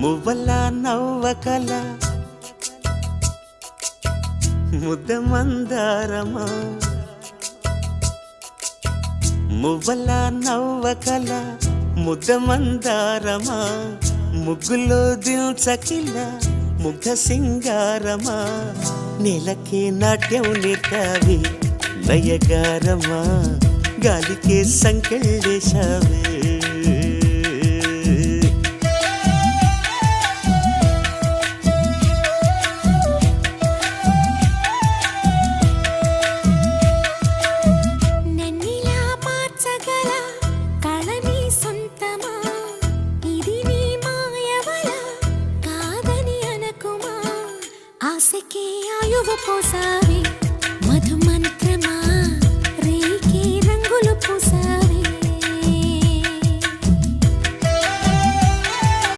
మువ్వల నవ్వకల ముద్ద మందారమా మువ్వల నవ్వకల ముద్ద మందారమా ముగ్గులో దిల్చకిల ముగ్ధ సింగారమా నెలకే నాట్యం నేర్తావి నయగారమా గాలికే సంకెళ్ళేశావే ఆశకే ఆయువు పోసా